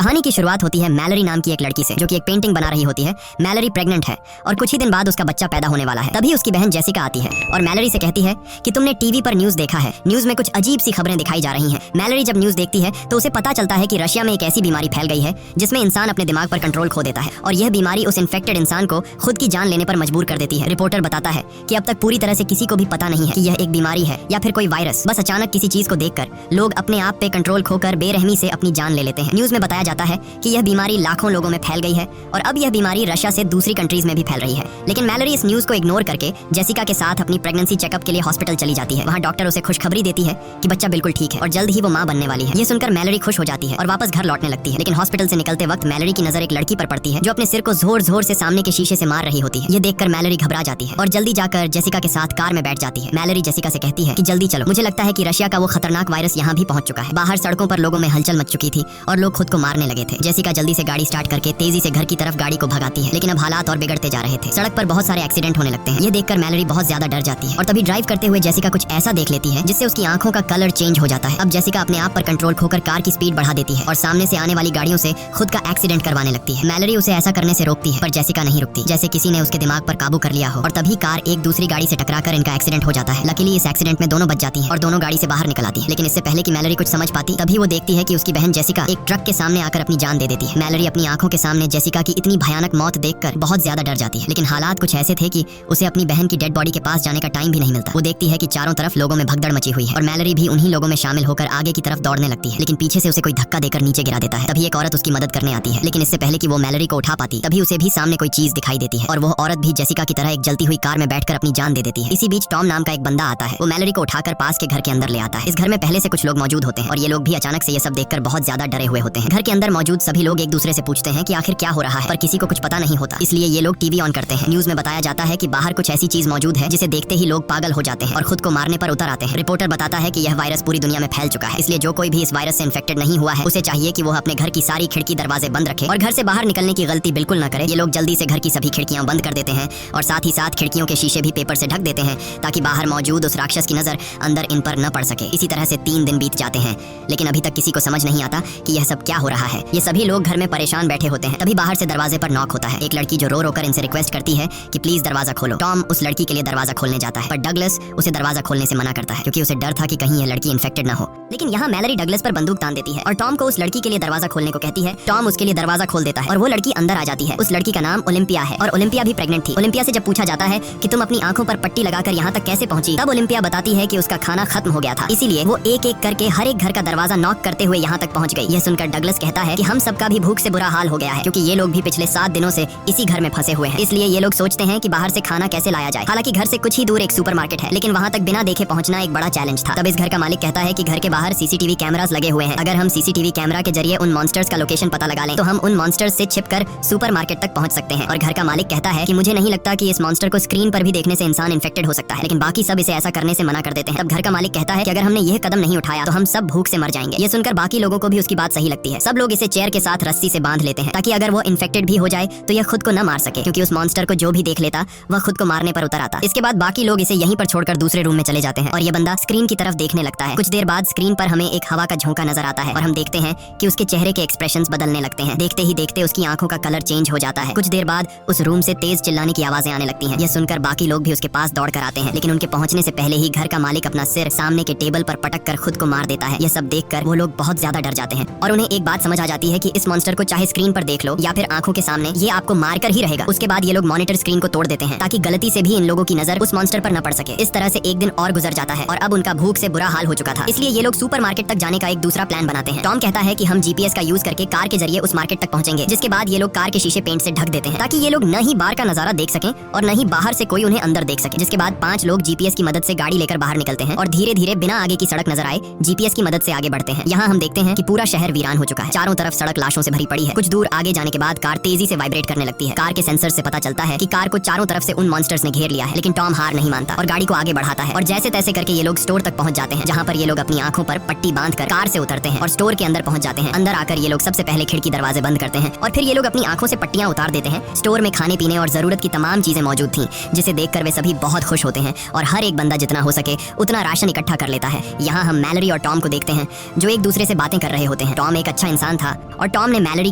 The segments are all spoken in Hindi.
कहानी की शुरुआत होती है मैलरी नाम की एक लड़की से, जो कि एक पेंटिंग बना रही होती है। मैलरी प्रेग्नेंट है और कुछ ही दिन बाद उसका बच्चा पैदा होने वाला है। तभी उसकी बहन जेसिका आती है और मैलरी से कहती है कि तुमने टीवी पर न्यूज़ देखा है, न्यूज़ में कुछ अजीब सी खबरें दिखाई जा रही हैं। मैलरी जब न्यूज़ देखती है तो उसे पता चलता है कि रशिया में एक ऐसी बीमारी फैल गई है जिसमें इंसान अपने दिमाग पर कंट्रोल खो देता है और यह बीमारी उस इन्फेक्टेड इंसान को खुद की जान लेने पर मजबूर कर देती है। रिपोर्टर बताता है कि अब तक पूरी तरह से किसी को भी पता नहीं है कि यह एक बीमारी है या फिर कोई वायरस। बस अचानक किसी चीज को देखकर लोग अपने आप पे कंट्रोल खोकर बेरहमी से अपनी जान ले लेते हैं। न्यूज़ में बताया जाता है कि यह बीमारी लाखों लोगों में फैल गई है और अब यह बीमारी रशिया से दूसरी कंट्रीज में भी फैल रही है। लेकिन मैलरी इस न्यूज़ को इग्नोर करके जेसिका के साथ अपनी प्रेगनेंसी चेकअप के लिए हॉस्पिटल चली जाती है। वहाँ डॉक्टर उसे खुशखबरी देती है कि बच्चा बिल्कुल ठीक है और जल्द ही वो माँ बनने वाली है। ये सुनकर मैलरी खुश हो जाती है और वापस घर लौटने लगती है। लेकिन हॉस्पिटल से निकलते वक्त मैलरी की नजर एक लड़की पर पड़ती है जो अपने सिर को जोर जोर से सामने के शीशे से मार रही होती है। ये देखकर मैलरी घबरा जाती है और जल्दी जाकर जेसिका के साथ कार में बैठ जाती है। मैलरी जेसिका से कहती है कि जल्दी चलो, मुझे लगता है कि रशिया का वो खतरनाक वायरस यहाँ भी पहुंच चुका है। बाहर सड़कों पर लोगों में हलचल मच चुकी थी और लोग खुद को मारने लगे थे। जेसिका जल्दी से गाड़ी स्टार्ट करके तेजी से घर की तरफ गाड़ी को भगाती है, लेकिन अब हालात और बिगड़ते जा रहे थे। सड़क पर बहुत सारे एक्सीडेंट होने लगते हैं। ये देखकर मैलरी बहुत ज्यादा डर जाती है और तभी ड्राइव करते हुए जेसिका कुछ ऐसा देख लेती है जिससे उसकी आंखों का कलर चेंज हो जाता है। अब जेसिका अपने आप पर कंट्रोल खोकर कार की स्पीड बढ़ा देती है और सामने से आने वाली गाड़ियों से खुद का एक्सीडेंट करवाने लगती है। मैलरी उसे ऐसा करने से रोकती है पर जेसिका नहीं रुकती, जैसे किसी ने उसके दिमाग पर काबू कर लिया हो। और तभी कार एक दूसरी गाड़ी से टकराकर इनका एक्सीडेंट हो जाता है। लकीली इस एक्सीडेंट में दोनों बच जाती हैं और दोनों गाड़ी से बाहर निकल आती है। लेकिन इससे पहले कि मैलरी कुछ समझ पाती तभी वो देखती है कि उसकी बहन जेसिका एक ट्रक के सामने आकर अपनी जान दे देती है। मैलरी अपनी आंखों के सामने जेसिका की इतनी भयानक मौत देखकर बहुत ज्यादा डर जाती है। लेकिन हालात कुछ ऐसे थे कि उसे अपनी बहन की डेड बॉडी के पास जाने का टाइम भी नहीं मिलता। वो देखती है कि चारों तरफ लोगों में भगदड़ मची हुई है और मैलरी भी उन्हीं लोगों में शामिल होकर आगे की तरफ दौड़ने लगती है। लेकिन पीछे से उसे कोई धक्का देकर नीचे गिरा देता है। तभी एक औरत उसकी मदद करने आती है, लेकिन इससे पहले कि वो मैलरी को उठा पाती तभी उसे भी सामने कोई चीज दिखाई देती है और वो औरत भी जेसिका की तरह एक जलती हुई कार में बैठकर अपनी जान दे देती है। इसी बीच टॉम नाम का एक बंदा आता है। वो मैलरी को उठाकर पास के घर के अंदर ले आता है। इस घर में पहले से कुछ लोग मौजूद होते हैं और ये लोग भी अचानक से ये सब देखकर बहुत ज्यादा डरे हुए होते हैं। घर के अंदर मौजूद सभी लोग एक दूसरे से पूछते हैं कि आखिर क्या हो रहा है, पर किसी को कुछ पता नहीं होता। इसलिए ये लोग टीवी ऑन करते हैं। न्यूज़ में बताया जाता है कि बाहर कुछ ऐसी चीज मौजूद है जिसे देखते ही लोग पागल हो जाते हैं और खुद को मारने पर उतर आते हैं। रिपोर्टर बताता है कि यह वायरस पूरी दुनिया में फैल चुका है, इसलिए जो कोई भी इस वायरस से इन्फेक्टेड नहीं हुआ है उसे चाहिए कि वो अपने घर की सारी खिड़की दरवाजे बंद रखे और घर से बाहर निकलने की गलती बिल्कुल न करे। ये लोग जल्दी से घर की सभी खिड़कियां बंद कर देते हैं और साथ ही साथ खिड़कियों के शीशे भी पेपर से ढक देते हैं ताकि बाहर मौजूद उस राक्षस की नजर अंदर इन पर न पड़ सके। इसी तरह से 3 दिन बीत जाते हैं, लेकिन अभी तक किसी को समझ नहीं आता कि यह सब क्या हो रहा है। ये सभी लोग घर में परेशान बैठे होते हैं। तभी बाहर से दरवाजे पर नॉक होता है। एक लड़की जो रो रो कर इनसे रिक्वेस्ट करती है कि प्लीज दरवाजा खोलो। टॉम उस लड़की के लिए दरवाजा खोलने जाता है पर डगलस उसे दरवाजा खोलने से मना करता है क्योंकि उसे डर था कि कहीं यह लड़की इन्फेक्टेड न हो। लेकिन यहाँ मैलरी डगलस पर बंदूक तान देती है और टॉम को उस लड़की के लिए दरवाजा खोलने को कहती है। टॉम उसके लिए दरवाजा खोल देता है और वो लड़की अंदर आ जाती है। उस लड़की का नाम ओलिम्पिया है और ओलिम्पिया भी प्रेग्नेंट थी। ओलिम्पिया से जब पूछा जाता है कि तुम अपनी आंखों पर पट्टी लगाकर यहाँ तक कैसे पहुंची, तब ओलिम्पिया बताती है कि उसका खाना खत्म हो गया था, इसीलिए वो एक एक करके हर एक घर का दरवाजा नॉक करते हुए यहाँ तक पहुँच गई। यह सुनकर डगलस कहता है कि हम सबका भी भूख से बुरा हाल हो गया है क्योंकि ये लोग भी पिछले 7 दिनों से इसी घर में फंसे हुए हैं। इसलिए ये लोग सोचते हैं कि बाहर से खाना कैसे लाया जाए। हालांकि घर से कुछ ही दूर एक सुपरमार्केट है, लेकिन वहाँ तक बिना देखे पहुँचना एक बड़ा चैलेंज था। तब इस घर का मालिक कहता है कि घर के बाहर सीसीटीवी कैमरास लगे हुए हैं। अगर हम सीसीटीवी कैमरा के जरिए उन मॉन्स्टर्स का लोकेशन पता लगा लें तो हम उन मॉन्स्टर्स से छिपकर सुपरमार्केट तक पहुंच सकते हैं। और घर का मालिक कहता है कि मुझे नहीं लगता कि इस मॉन्स्टर को स्क्रीन पर भी देखने से इंसान इन्फेक्टेड हो सकता है, लेकिन बाकी सब इसे ऐसा करने से मना कर देते हैं। तब घर का मालिक कहता है कि अगर हमने यह कदम नहीं उठाया तो हम सब भूख से मर जाएंगे। ये सुनकर बाकी लोगों को भी उसकी बात सही लगती है। सब लोग इसे चेयर के साथ रस्सी से बांध लेते हैं ताकि अगर वो इन्फेक्टेड भी हो जाए तो यह खुद को न मार सके, क्योंकि उस मॉन्स्टर को जो भी देख लेता वह खुद को मारने पर उतर आता। इसके बाद बाकी लोग इसे यहीं पर छोड़कर दूसरे रूम में चले जाते हैं और ये बंदा स्क्रीन की तरफ देखने लगता है। कुछ देर बाद स्क्रीन पर हमें एक हवा का झोंका नजर आता है और हम देखते हैं कि उसके चेहरे के एक्सप्रेशंस बदलने लगते हैं। देखते ही देखते उसकी आंखों का कलर चेंज हो जाता है। कुछ देर बाद उस रूम से तेज चिल्लाने की आवाजें आने लगती हैं। यह सुनकर बाकी लोग भी उसके पास दौड़ कर आते हैं, लेकिन उनके पहुंचने से पहले ही घर का मालिक अपना सिर सामने के टेबल पर पटक कर खुद को मार देता है। यह सब देखकर वो लोग बहुत ज्यादा डर जाते हैं और उन्हें एक बात समझ आ जाती है कि इस मॉन्स्टर को चाहे स्क्रीन पर देख लो या फिर आंखों के सामने, ये आपको मार कर ही रहेगा। उसके बाद ये लोग मॉनिटर स्क्रीन को तोड़ देते हैं ताकि गलती से भी इन लोगों की नजर उस मॉन्स्टर पर न पड़ सके। इस तरह से एक दिन और गुजर जाता है और अब उनका भूख से बुरा हाल हो चुका था, इसलिए ये लोग सुपरमार्केट तक जाने का एक दूसरा प्लान बनाते हैं। टॉम कहता है कि हम जीपीएस का यूज करके कार के जरिए उस मार्केट तक पहुंचेंगे, जिसके बाद ये लोग कार के शीशे पेंट से ढक देते हैं ताकि ये लोग न ही बाहर का नजारा देख सकें और न ही बाहर से कोई उन्हें अंदर देख सके। जिसके बाद 5 लोग जीपीएस की मदद से गाड़ी लेकर बाहर निकलते हैं और धीरे धीरे बिना आगे की सड़क नजर आए जीपीएस की मदद से आगे बढ़ते हैं। यहाँ हम देखते हैं कि पूरा शहर वीरान हो चुका है। चारों तरफ सड़क लाशों से भरी पड़ी है। कुछ दूर आगे जाने के बाद कार तेजी से वाइब्रेट करने लगती है। कार के सेंसर से पता चलता है कि कार को चारों तरफ से उन मॉन्स्टर्स ने घेर लिया है, लेकिन टॉम हार नहीं मानता और गाड़ी को आगे बढ़ाता है और जैसे तैसे करके ये लोग स्टोर तक पहुंच जाते हैं, जहाँ पर ये लोग अपनी आंखों पर पट्टी बांधकर कार से उतरते हैं और स्टोर के अंदर पहुंच जाते हैं। अंदर आकर ये लोग सबसे पहले खिड़की दरवाजे बंद करते हैं और फिर ये लोग अपनी आंखों से पट्टियां उतार देते हैं। स्टोर में खाने पीने और जरूरत की तमाम चीजें मौजूद थी, जिसे देखकर वे सभी बहुत खुश होते हैं और हर एक बंदा जितना हो सके उतना राशन इकट्ठा कर लेता है। यहाँ हम मैलरी और टॉम को देखते हैं जो एक दूसरे से बातें कर रहे होते हैं। टॉम एक अच्छा इंसान इंसान था और टॉम ने मैलरी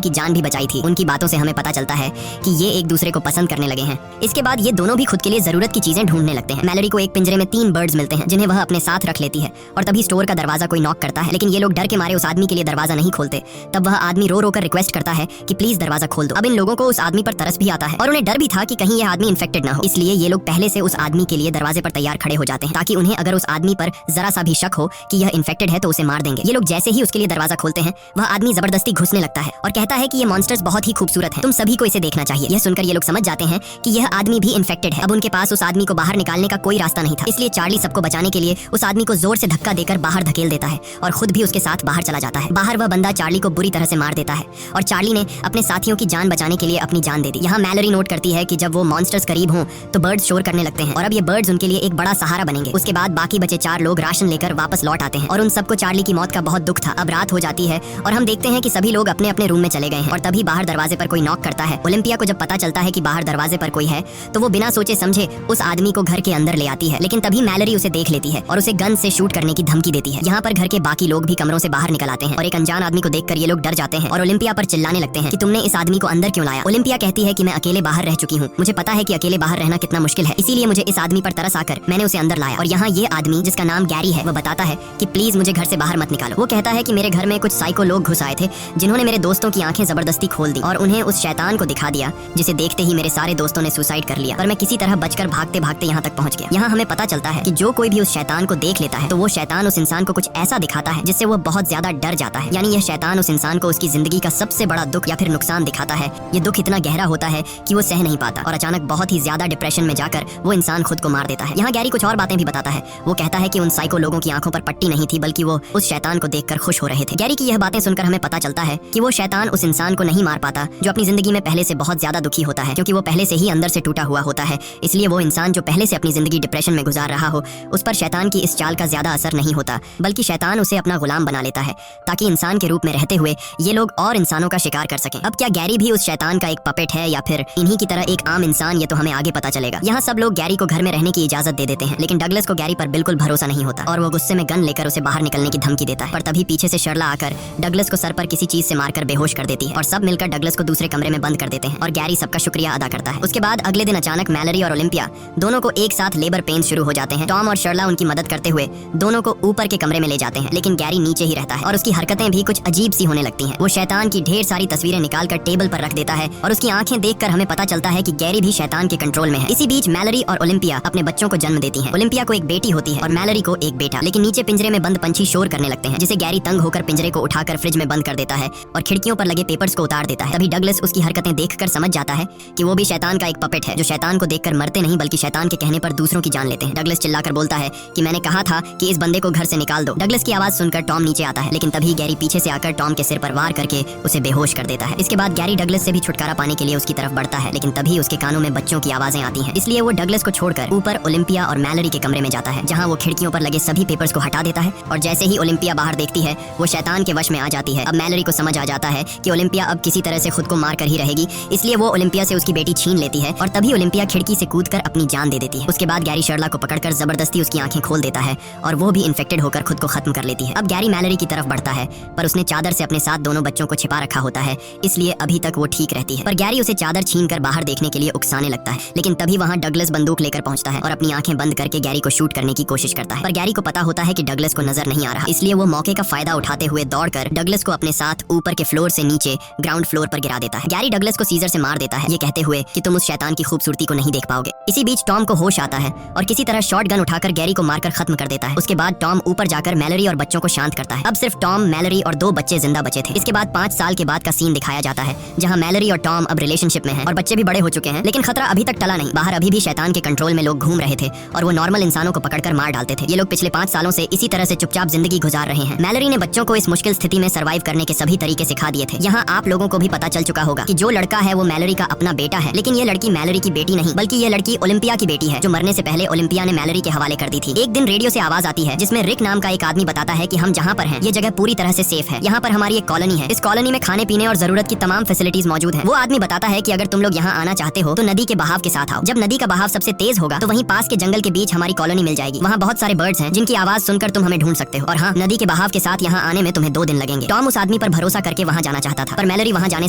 की जान भी बचाई थी। उनकी बातों से हमें पता चलता है कि ये एक दूसरे को पसंद करने लगे हैं। इसके बाद ये दोनों भी खुद के लिए जरूरत की चीजें ढूंढने लगते हैं। मैलरी को एक पिंजरे में 3 बर्ड्स मिलते हैं जिन्हें वह अपने साथ रख लेती है और तभी स्टोर का दरवाजा कोई नॉक करता है, लेकिन ये लोग डर के मारे उस आदमी के लिए दरवाजा नहीं खोलते। तब वह आदमी रो रो कर रिक्वेस्ट करता है कि प्लीज दरवाजा खोल दो। अब इन लोगों को उस आदमी पर तरस भी आता है और उन्हें डर भी था कि कहीं यह आदमी इन्फेक्टेड ना हो, इसलिए ये लोग पहले से उस आदमी के लिए दरवाजे पर तैयार खड़े हो जाते हैं ताकि उन्हें अगर उस आदमी पर जरा सा भी शक हो कि यह इन्फेक्टेड है तो उसे मार देंगे। ये लोग जैसे ही उसके लिए दरवाजा खोलते हैं वह आदमी जबरदस्ती घुसने लगता है और कहता है कि ये मॉन्स्टर्स बहुत ही खूबसूरत हैं, तुम सभी को इसे देखना चाहिए। यह सुनकर ये लोग समझ जाते हैं कि यह आदमी भी इन्फेक्टेड है। अब उनके पास उस आदमी को बाहर निकालने का कोई रास्ता नहीं था, इसलिए चार्ली सबको बचाने के लिए उस आदमी को जोर से धक्का देकर बाहर धकेल देता है और खुद भी उसके साथ बाहर चला जाता है। बाहर वह बंदा चार्ली को बुरी तरह से मार देता है और चार्ली ने अपने साथियों की जान बचाने के लिए अपनी जान दे दी। यहाँ मैलरी नोट करती है कि जब वो मॉन्स्टर्स करीब हों तो बर्ड्स शोर करने लगते हैं और अब ये बर्ड्स उनके लिए एक बड़ा सहारा बनेंगे। उसके बाद बाकी बचे 4 लोग राशन लेकर वापस लौट आते हैं और उन सबको चार्ली की मौत का बहुत दुख था। अब रात हो जाती है और हम देखते हैं कि सभी लोग अपने अपने रूम में चले गए हैं और तभी बाहर दरवाजे पर कोई नॉक करता है। ओलिम्पिया को जब पता चलता है कि बाहर दरवाजे पर कोई है तो वो बिना सोचे समझे उस आदमी को घर के अंदर ले आती है, लेकिन तभी मैलरी उसे देख लेती है और उसे गन से शूट करने की धमकी देती है। यहाँ पर घर के बाकी लोग भी कमरों से बाहर निकल आते हैं और एक अनजान आदमी को देखकर ये लोग डर जाते हैं और ओलिम्पिया पर चिल्लाने लगते हैं कि तुमने इस आदमी को अंदर क्यों लाया। ओलिम्पिया कहती है कि मैं अकेले बाहर रह चुकी हूँ, मुझे पता है कि अकेले बाहर रहना कितना मुश्किल है, इसीलिए मुझे इस आदमी पर तरस आकर मैंने उसे अंदर लाया। और यहाँ ये आदमी जिसका नाम गैरी है वह बताता है कि प्लीज मुझे घर से बाहर मत निकालो। वो कहता है कि मेरे घर में कुछ साइको लोग घुस आए थे जिन्होंने मेरे दोस्तों की आंखें जबरदस्ती खोल दी और उन्हें उस शैतान को दिखा दिया जिसे देखते ही मेरे सारे दोस्तों ने सुसाइड कर लिया, पर मैं किसी तरह बचकर भागते भागते यहाँ तक पहुँच गया। यहाँ हमें पता चलता है कि जो कोई भी उस शैतान को देख लेता है तो वो शैतान उस इंसान को कुछ ऐसा दिखाता है जिससे वो बहुत ज्यादा डर जाता है। यानी यह शैतान उस इंसान को उसकी जिंदगी का सबसे बड़ा दुख या फिर नुकसान दिखाता है। ये दुख इतना गहरा होता है कि वो सह नहीं पाता और अचानक बहुत ही ज्यादा डिप्रेशन में जाकर वो इंसान खुद को मार देता है। यहाँ गैरी कुछ और बातें भी बताता है। वो कहता है कि उन साइको लोगों की आंखों पर पट्टी नहीं थी बल्कि वो उस शैतान को देखकर खुश हो रहे थे। गैरी की यह बातें सुनकर हमें पता चलता है कि वो शैतान उस इंसान को नहीं मार पाता जो अपनी जिंदगी में पहले से बहुत ज्यादा दुखी होता है, क्योंकि वो पहले से ही अंदर से टूटा हुआ होता है। इसलिए वो इंसान जो पहले से अपनी जिंदगी डिप्रेशन में गुजार रहा हो उस पर शैतान की इस चाल का ज्यादा असर नहीं होता, बल्कि शैतान उसे अपना गुलाम बना लेता है ताकि इंसान के रूप में रहते हुए ये लोग और इंसानों का शिकार कर सकें। अब क्या गैरी भी उस शैतान का एक पपेट है या फिर इन्हीं की तरह एक आम इंसान, ये तो हमें आगे पता चलेगा। यहाँ सब लोग गैरी को घर में रहने की इजाजत दे देते हैं, लेकिन डगलस को गैरी पर बिल्कुल भरोसा नहीं होता और वो गुस्से में गन लेकर उसे बाहर निकलने की धमकी देता है। पर तभी पीछे से शर्ला आकर डगलस को सर पर किसी चीज से मारकर बेहोश कर देती है और सब मिलकर डगलस को दूसरे कमरे में बंद कर देते हैं और गैरी सबका शुक्रिया अदा करता है। उसके बाद अगले दिन अचानक मैलरी और ओलिम्पिया दोनों को एक साथ लेबर पेन्स शुरू हो जाते हैं। टॉम और शर्ला उनकी मदद करते हुए दोनों को ऊपर के कमरे में ले जाते हैं, लेकिन गैरी नीचे ही रहता है और उसकी हरकतें भी कुछ अजीब सी होने लगती हैं। वो शैतान की ढेर सारी तस्वीरें निकालकर टेबल पर रख देता है और उसकी आंखें देखकर हमें पता चलता है कि गैरी भी शैतान के कंट्रोल में है। इसी बीच मैलरी और ओलिम्पिया अपने बच्चों को जन्म देती हैं। ओलिम्पिया को एक बेटी होती है और मैलरी को एक बेटा, लेकिन नीचे पिंजरे में बंद पंछी शोर करने लगते हैं जिसे गैरी तंग होकर पिंजरे को उठाकर फ्रिज में बंद कर देता है और खिड़कियों पर लगे पेपर्स को उतार देता है। तभी डगलस उसकी हरकतें देखकर समझ जाता है कि वो भी शैतान का एक पपेट है जो शैतान को देखकर मरते नहीं बल्कि शैतान के कहने पर दूसरों की जान लेते हैं। डगलस चिल्लाकर बोलता है कि मैंने कहा था कि इस बंदे को घर से निकाल दो। डगलस की आवाज सुनकर टॉम नीचे आता है, लेकिन तभी गैरी पीछे से आकर टॉम के सिर पर वार करके उसे बेहोश कर देता है। इसके बाद गैरी डगलस से भी छुटकारा पाने के लिए उसकी तरफ बढ़ता है, लेकिन तभी उसके कानों में बच्चों की आवाजें आती हैं। इसलिए वो डगलस को छोड़कर ऊपर ओलिम्पिया और मैलरी के कमरे में जाता है, जहाँ वो खिड़कियों पर लगे सभी पेपर्स को हटा देता है और जैसे ही ओलिम्पिया बाहर देखती है वो शैतान के वश में आ जाती है। अब मैलरी को समझ आ जाता है कि ओलिम्पिया अब किसी तरह से खुद को मार कर ही रहेगी, इसलिए वो ओलिम्पिया से उसकी बेटी छीन लेती है और तभी ओलिम्पिया खिड़की से कूदकर अपनी जान दे देती है। उसके बाद गैरी शर्ला को पकड़कर जबरदस्ती उसकी आंखें खोल देता है और वो भी इन्फेक्टेड होकर खुद को खत्म कर लेती है। अब गैरी मैलरी की तरफ बढ़ता है, पर उसने चादर से अपने साथ दोनों बच्चों को छिपा रखा होता है, इसलिए अभी तक वो ठीक रहती है। पर गैरी उसे चादर छीन कर बाहर देखने के लिए उकसाने लगता है, लेकिन तभी वहाँ डगलस बंदूक लेकर पहुंचता है और अपनी आंखें बंद करके गैरी को शूट करने की कोशिश करता है। पर गैरी को पता होता है कि डगलस को नजर नहीं आ रहा, इसलिए वो मौके का फायदा उठाते हुए दौड़कर डगलस को अपने साथ ऊपर के फ्लोर से नीचे ग्राउंड फ्लोर पर गिरा देता है। गैरी डगलस को सीजर से मार देता है, ये कहते हुए कि तुम उस शैतान की खूबसूरती को नहीं देख पाओगे। इसी बीच टॉम को होश आता है और किसी तरह शॉटगन उठाकर गैरी को मारकर खत्म कर देता है। उसके बाद टॉम ऊपर जाकर मैलरी और बच्चों को शांत करता है। अब सिर्फ टॉम, मैलरी और 2 बच्चे जिंदा बचे थे। इसके बाद 5 साल के बाद का सीन दिखाया जाता है, जहाँ मैलरी और टॉम अब रिलेशनशिप में हैं और बच्चे भी बड़े हो चुके हैं, लेकिन खतरा अभी तक टला नहीं। बाहर अभी भी शैतान के कंट्रोल में लोग घूम रहे थे और वो नॉर्मल इंसानों को पकड़कर मार डालते थे। ये लोग पिछले 5 सालों से इसी तरह से चुपचाप जिंदगी गुजार रहे हैं। मैलरी ने बच्चों को इस मुश्किल स्थिति में सर्वाइव करने के सभी तरीके सिखा दिए थे। यहाँ आप लोगों को भी पता चल चुका होगा कि जो लड़का है वो मैलरी का अपना बेटा है, लेकिन ये लड़की मैलरी की बेटी नहीं बल्कि ये लड़की ओलिम्पिया की बेटी है, जो मरने से पहले ओलिम्पिया ने मैलरी के हवाले कर दी थी। एक दिन रेडियो से आवाज आती है जिसमें रिक नाम का एक आदमी बताता है कि हम जहाँ पर हैं ये जगह पूरी तरह से सेफ है। यहाँ पर हमारी एक कॉलोनी है, इस कॉलोनी में खाने पीने और जरूरत की तमाम फैसिलिटीज मौजूद हैं। वो आदमी बताता है कि अगर तुम लोग यहाँ आना चाहते हो तो नदी के बहाव के साथ आओ। जब नदी का बहाव सबसे तेज होगा तो वहीं पास के जंगल के बीच हमारी कॉलोनी मिल जाएगी। वहाँ बहुत सारे बर्ड्स हैं जिनकी आवाज सुनकर तुम हमें ढूंढ सकते हो। और हाँ, नदी के बहाव के साथ यहाँ आने में तुम्हें 2 दिन लगेंगे। टॉम उस आदमी आदमी पर भरोसा करके वहाँ जाना चाहता था, पर मैलरी वहाँ जाने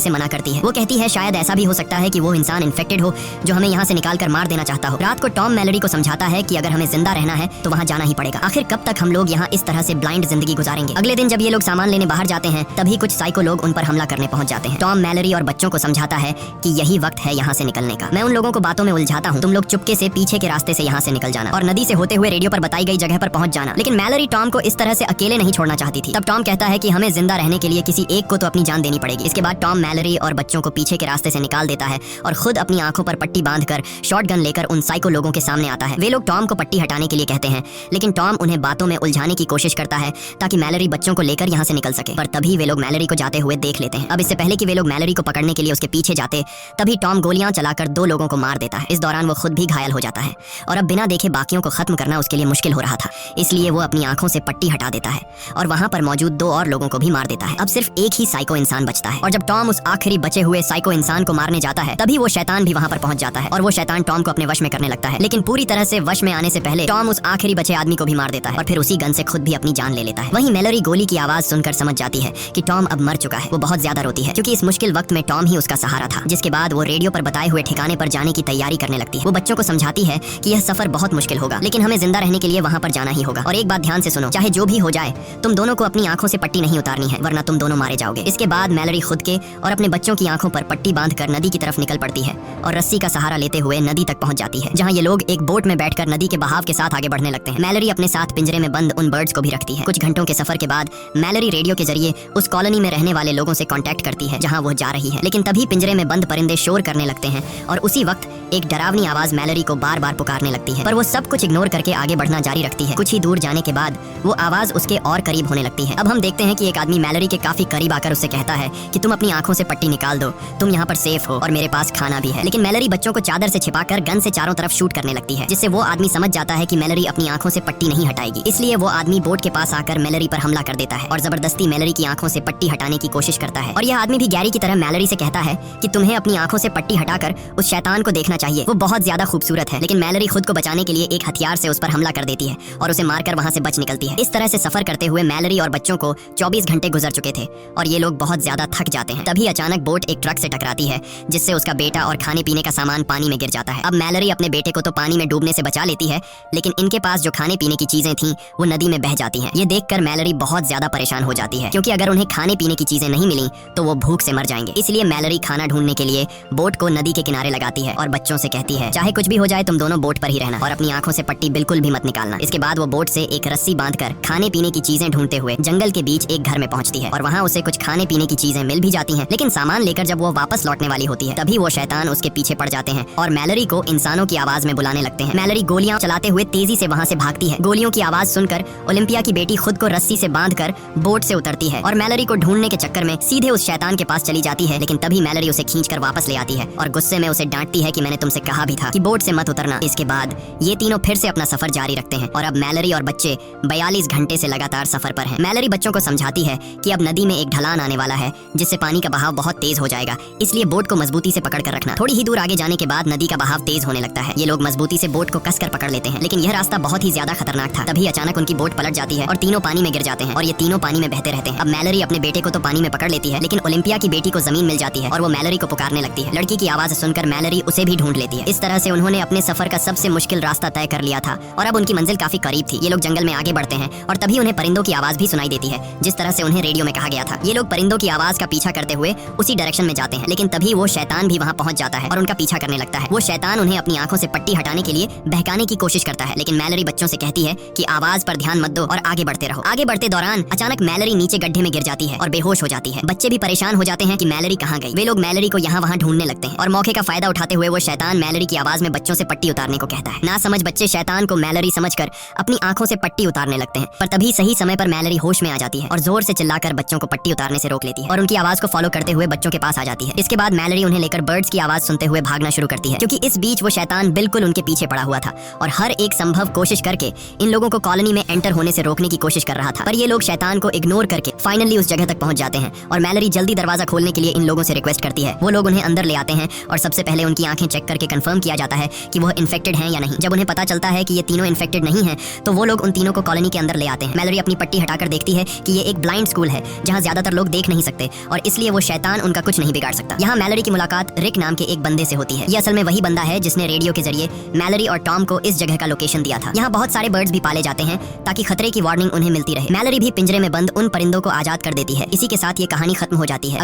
से मना करती है। वो कहती है शायद ऐसा भी हो सकता है कि वो इंसान इन्फेक्टेड हो जो हमें यहाँ से निकाल कर मार देना चाहता हो। रात को टॉम मैलरी को समझाता है कि अगर हमें जिंदा रहना है तो वहाँ जाना ही पड़ेगा। आखिर कब तक हम लोग यहाँ इस तरह से ब्लाइंड जिंदगी गुजारेंगे। अगले दिन जब ये लोग सामान लेने बाहर जाते हैं तभी कुछ साइको लोग उन पर हमला करने पहुंच जाते हैं। टॉम मैलरी और बच्चों को समझाता है कि यही वक्त है यहाँ से निकलने का। मैं उन लोगों को बातों में उलझाता हूँ, तुम लोग चुपके से पीछे के रास्ते से यहाँ से निकल जाना और नदी से होते हुए रेडियो पर बताई गई जगह पर पहुंच जाना। लेकिन मैलरी टॉम को इस तरह से अकेले नहीं छोड़ना चाहती थी। तब टॉम कहता है कि हमें जिंदा रहने के लिए किसी एक को तो अपनी जान देनी पड़ेगी। इसके बाद टॉम मैलरी और बच्चों को पीछे के रास्ते से निकाल देता है और खुद अपनी आंखों पर पट्टी बांधकर शॉटगन लेकर उन साइको लोगों के सामने आता है। वे लोग टॉम को पट्टी हटाने के लिए कहते हैं, लेकिन टॉम उन्हें बातों में उलझाने की कोशिश करता है ताकि मैलरी बच्चों को लेकर यहाँ से निकल सके। पर तभी वे लोग मैलरी को जाते हुए देख लेते हैं। अब इससे पहले कि वे लोग मैलरी को पकड़ने के लिए उसके पीछे जाते तभी टॉम गोलियां चलाकर 2 लोगों को मार देता है। इस दौरान वो खुद भी घायल हो जाता है और अब बिना देखे बाकियों को खत्म करना उसके लिए मुश्किल हो रहा था, इसलिए वो अपनी आंखों से पट्टी हटा देता है और वहां पर मौजूद 2 और लोगों को भी मार देता है। अब सिर्फ एक ही साइको इंसान बचता है और जब टॉम उस आखिरी बचे हुए साइको इंसान को मारने जाता है तभी वो शैतान भी वहां पर पहुंच जाता है और वो शैतान टॉम को अपने वश में करने लगता है। लेकिन पूरी तरह से वश में आने से पहले टॉम उस आखिरी बचे आदमी को भी मार देता है और फिर उसी गन से खुद भी अपनी जान ले लेता है। वहीं मैलरी गोली की आवाज सुनकर समझ जाती है कि टॉम अब मर चुका है। वो बहुत ज्यादा रोती है क्योंकि इस मुश्किल वक्त में टॉम ही उसका सहारा था। जिसके बाद वो रेडियो पर बताए हुए ठिकाने पर जाने की तैयारी करने लगती है। वो बच्चों को समझाती है कि यह सफर बहुत मुश्किल होगा लेकिन हमें जिंदा रहने के लिए वहाँ पर जाना ही होगा। और एक बात ध्यान से सुनो, चाहे जो भी हो जाए तुम दोनों को अपनी आंखों से पट्टी नहीं उतारनी है वरना तुम दोनों मारे जाओगे। इसके बाद मैलरी खुद के और अपने बच्चों की आंखों पर पट्टी बांधकर नदी की तरफ निकल पड़ती है और रस्सी का सहारा लेते हुए नदी तक पहुंच जाती है, जहां ये लोग एक बोट में बैठकर नदी के बहाव के साथ आगे बढ़ने लगते हैं। मैलरी अपने साथ पिंजरे में बंद उन बर्ड्स को भी रखती है। कुछ घंटों के सफर के बाद मैलरी रेडियो के जरिए उस कॉलोनी में रहने वाले लोगों से कांटेक्ट करती है जहां वो जा रही है। लेकिन तभी पिंजरे में बंद परिंदे शोर करने लगते हैं और उसी वक्त एक डरावनी आवाज मैलरी को बार बार पुकारने लगती है, पर वो सब कुछ इग्नोर करके आगे बढ़ना जारी रखती है। कुछ ही दूर जाने के बाद वो आवाज उसके और करीब होने लगती है। अब हम देखते हैं कि एक आदमी मैलरी के काफी करीब आकर उससे कहता है कि तुम अपनी आंखों से पट्टी निकाल दो, तुम यहाँ पर सेफ हो और मेरे पास खाना भी है। लेकिन मैलरी बच्चों को चादर से छिपाकर गन से चारों तरफ शूट करने लगती है, जिससे वो आदमी समझ जाता है कि मैलरी अपनी आंखों से पट्टी नहीं हटाएगी। इसलिए वो आदमी बोट के पास आकर मैलरी पर हमला कर देता है और जबरदस्ती मैलरी की आंखों से पट्टी हटाने की कोशिश करता है। और यह आदमी भी गैरी की तरह मैलरी से कहता है कि तुम्हें अपनी आंखों से पट्टी हटाकर उस शैतान को देखना चाहिए, वो बहुत ज्यादा खूबसूरत है। लेकिन मैलरी खुद को बचाने के लिए एक हथियार से उस पर हमला कर देती है और उसे मारकर वहां से बच निकलती है। इस तरह से सफर करते हुए मैलरी और बच्चों को 24 घंटे गुजर चुके थे और ये लोग बहुत ज्यादा थक जाते हैं। तभी अचानक बोट एक ट्रक से टकराती है जिससे उसका बेटा और खाने पीने का सामान पानी में गिर जाता है। अब मैलरी अपने बेटे को तो पानी में डूबने से बचा लेती है, लेकिन इनके पास जो खाने पीने की चीजें थीं वो नदी में बह जाती हैं। ये देखकर मैलरी बहुत ज्यादा परेशान हो जाती है क्योंकि अगर उन्हें खाने पीने की चीजें नहीं मिली तो वो भूख से मर जाएंगे। इसलिए मैलरी खाना ढूंढने के लिए बोट को नदी के किनारे लगाती है और बच्चों से कहती है चाहे कुछ भी हो जाए तुम दोनों बोट पर ही रहना और अपनी आंखों से पट्टी बिल्कुल भी मत निकालना। इसके बाद वो बोट से एक रस्सी बांधकर खाने पीने की चीजें ढूंढते हुए जंगल के बीच एक घर में पहुंचती है और वहाँ उसे कुछ खाने पीने की चीजें मिल भी जाती हैं। लेकिन सामान लेकर जब वो वापस लौटने वाली होती है तभी वो शैतान उसके पीछे पड़ जाते हैं और मैलरी को इंसानों की आवाज में बुलाने लगते हैं। मैलरी गोलियां चलाते हुए तेजी से वहाँ से भागती है। गोलियों की आवाज सुनकर ओलिम्पिया की बेटी खुद को रस्सी से बांधकर बोट से उतरती है और मैलरी को ढूंढने के चक्कर में सीधे उस शैतान के पास चली जाती है। लेकिन तभी मैलरी उसे खींचकर वापस ले आती है और गुस्से में उसे डांटती है कि मैंने तुमसे कहा भी था कि बोट से मत उतरना। इसके बाद ये तीनों फिर से अपना सफर जारी रखते हैं और अब मैलरी और बच्चे 42 घंटे से लगातार सफर पर हैं। मैलरी बच्चों को समझाती है कि अब नदी में एक ढलान आने वाला है जिससे पानी का बहाव बहुत तेज हो जाएगा, इसलिए बोट को मजबूती से पकड़ कर रखना। थोड़ी ही दूर आगे जाने के बाद नदी का बहाव तेज होने लगता है। ये लोग मजबूती से बोट को कसकर पकड़ लेते हैं, लेकिन यह रास्ता बहुत ही ज्यादा खतरनाक था। तभी अचानक उनकी बोट पलट जाती है और तीनों पानी में गिर जाते हैं और ये तीनों पानी में बहते रहते हैं। अब मैलरी अपने बेटे को तो पानी में पकड़ लेती है, लेकिन ओलिम्पिया की बेटी को जमीन मिल जाती है और वो मैलरी को पुकारने लगती है। लड़की की आवाज सुनकर मैलरी उसे भी ढूंढ लेती है। इस तरह से उन्होंने अपने सफर का सबसे मुश्किल रास्ता तय कर लिया था और अब उनकी मंजिल काफी करीब थी। ये लोग जंगल में आगे बढ़ते हैं और तभी उन्हें परिंदों की आवाज भी सुनाई देती है जिस तरह से उन्हें रेडियो में कहा गया था। ये लोग परिंदों की आवाज का पीछा करते हुए उसी डायरेक्शन में जाते हैं, लेकिन तभी वो शैतान भी वहाँ पहुंच जाता है और उनका पीछा करने लगता है। वो शैतान उन्हें अपनी आंखों से पट्टी हटाने के लिए बहकाने की कोशिश करता है, लेकिन मैलरी बच्चों से कहती है कि आवाज पर ध्यान मत दो और आगे बढ़ते रहो। आगे बढ़ते दौरान अचानक मैलरी नीचे गड्ढे में गिर जाती है और बेहोश हो जाती है। बच्चे भी परेशान हो जाते हैं कि मैलरी कहाँ गई। वे लोग मैलरी को यहाँ वहाँ ढूंढने लगते हैं और मौके का फायदा उठाते हुए वो शैतान मैलरी की आवाज में बच्चों से पट्टी उतारने को कहता है। ना समझ बच्चे शैतान को मैलरी समझकर अपनी आंखों से पट्टी उतारने लगते हैं, पर तभी सही समय पर मैलरी होश में आ जाती है और जोर से चिल्लाकर बच्चों को पट्टी उतारने से रोक लेती है और उनकी आवाज को फॉलो करते हुए बच्चों के पास आ जाती है। इसके बाद मैलरी उन्हें लेकर बर्ड्स की आवाज सुनते हुए भागना शुरू करती है, क्योंकि इस बीच वो शैतान बिल्कुल उनके पीछे पड़ा हुआ था और हर एक संभव कोशिश करके इन लोगों को कॉलोनी में एंटर होने से रोकने की कोशिश कर रहा था। पर ये लोग शैतान को इग्नोर करके फाइनली उस जगह तक पहुंच जाते हैं और मैलरी जल्दी दरवाजा खोलने के लिए इन लोगों से रिक्वेस्ट करती है। वो लोग उन्हें अंदर ले आते हैं और सबसे पहले उनकी आंखें चेक करके कंफर्म किया जाता है कि वो इन्फेक्टेड हैं या नहीं। जब उन्हें पता चलता है कि ये तीनों इन्फेक्टेड नहीं हैं तो वो लोग उन तीनों को कॉलोनी के अंदर ले आते हैं। मैलरी अपनी पट्टी हटाकर देखती है कि ये एक ब्लाइंड स्कूल है जहाँ ज्यादातर लोग देख नहीं सकते और इसलिए वो शैतान उनका कुछ नहीं बिगाड़ सकता। यहाँ मैलरी की मुलाकात रिक नाम के एक बंदे से होती है। ये असल में वही बंदा है जिसने रेडियो के जरिए मैलरी और टॉम को इस जगह का लोकेशन दिया था। यहाँ बहुत सारे बर्ड्स भी पाले जाते हैं ताकि खतरे की वार्निंग उन्हें मिलती रहे। मैलरी भी पिंजरे में बंद उन परिंदों को आजाद कर देती है। इसी के साथ ये कहानी खत्म हो जाती है।